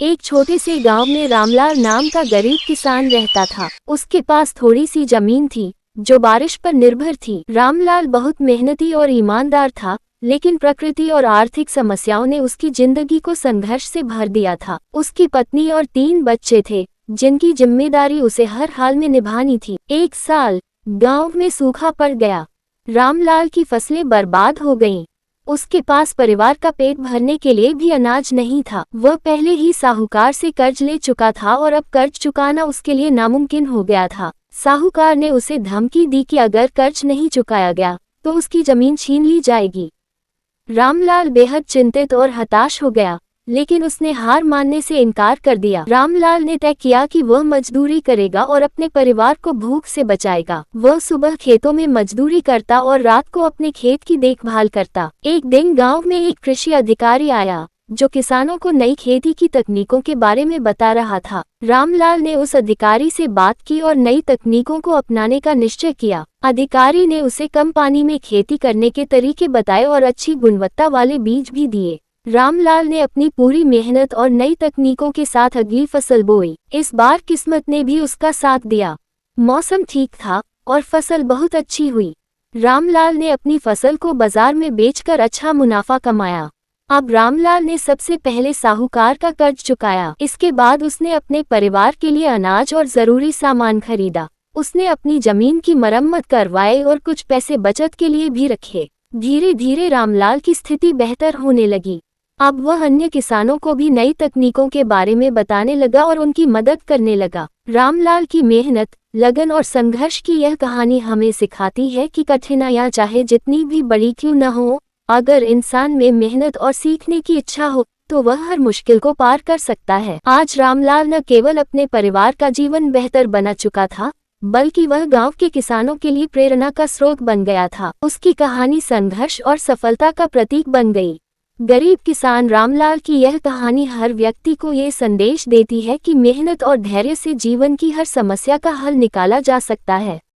एक छोटे से गांव में रामलाल नाम का गरीब किसान रहता था। उसके पास थोड़ी सी जमीन थी जो बारिश पर निर्भर थी। रामलाल बहुत मेहनती और ईमानदार था, लेकिन प्रकृति और आर्थिक समस्याओं ने उसकी जिंदगी को संघर्ष से भर दिया था। उसकी पत्नी और 3 बच्चे थे, जिनकी जिम्मेदारी उसे हर हाल में निभानी थी। एक साल गांव में सूखा पड़ गया। रामलाल की फसलें बर्बाद हो गईं। उसके पास परिवार का पेट भरने के लिए भी अनाज नहीं था। वह पहले ही साहूकार से कर्ज ले चुका था और अब कर्ज चुकाना उसके लिए नामुमकिन हो गया था। साहूकार ने उसे धमकी दी कि अगर कर्ज नहीं चुकाया गया तो उसकी जमीन छीन ली जाएगी। रामलाल बेहद चिंतित और हताश हो गया, लेकिन उसने हार मानने से इनकार कर दिया। रामलाल ने तय किया कि वह मजदूरी करेगा और अपने परिवार को भूख से बचाएगा। वह सुबह खेतों में मजदूरी करता और रात को अपने खेत की देखभाल करता। एक दिन गांव में एक कृषि अधिकारी आया जो किसानों को नई खेती की तकनीकों के बारे में बता रहा था। रामलाल ने उस अधिकारी से बात की और नई तकनीकों को अपनाने का निश्चय किया। अधिकारी ने उसे कम पानी में खेती करने के तरीके बताए और अच्छी गुणवत्ता वाले बीज भी दिए। रामलाल ने अपनी पूरी मेहनत और नई तकनीकों के साथ अगली फसल बोई। इस बार किस्मत ने भी उसका साथ दिया। मौसम ठीक था और फसल बहुत अच्छी हुई। रामलाल ने अपनी फसल को बाजार में बेचकर अच्छा मुनाफा कमाया। अब रामलाल ने सबसे पहले साहूकार का कर्ज चुकाया। इसके बाद उसने अपने परिवार के लिए अनाज और जरूरी सामान खरीदा। उसने अपनी जमीन की मरम्मत करवाई और कुछ पैसे बचत के लिए भी रखे। धीरे धीरे रामलाल की स्थिति बेहतर होने लगी। अब वह अन्य किसानों को भी नई तकनीकों के बारे में बताने लगा और उनकी मदद करने लगा। रामलाल की मेहनत, लगन और संघर्ष की यह कहानी हमें सिखाती है कि कठिनाइयां चाहे जितनी भी बड़ी क्यों न हो, अगर इंसान में मेहनत और सीखने की इच्छा हो तो वह हर मुश्किल को पार कर सकता है। आज रामलाल न केवल अपने परिवार का जीवन बेहतर बना चुका था, बल्कि वह गांव के किसानों के लिए प्रेरणा का स्रोत बन गया था। उसकी कहानी संघर्ष और सफलता का प्रतीक बन गई। गरीब किसान रामलाल की यह कहानी हर व्यक्ति को ये संदेश देती है कि मेहनत और धैर्य से जीवन की हर समस्या का हल निकाला जा सकता है।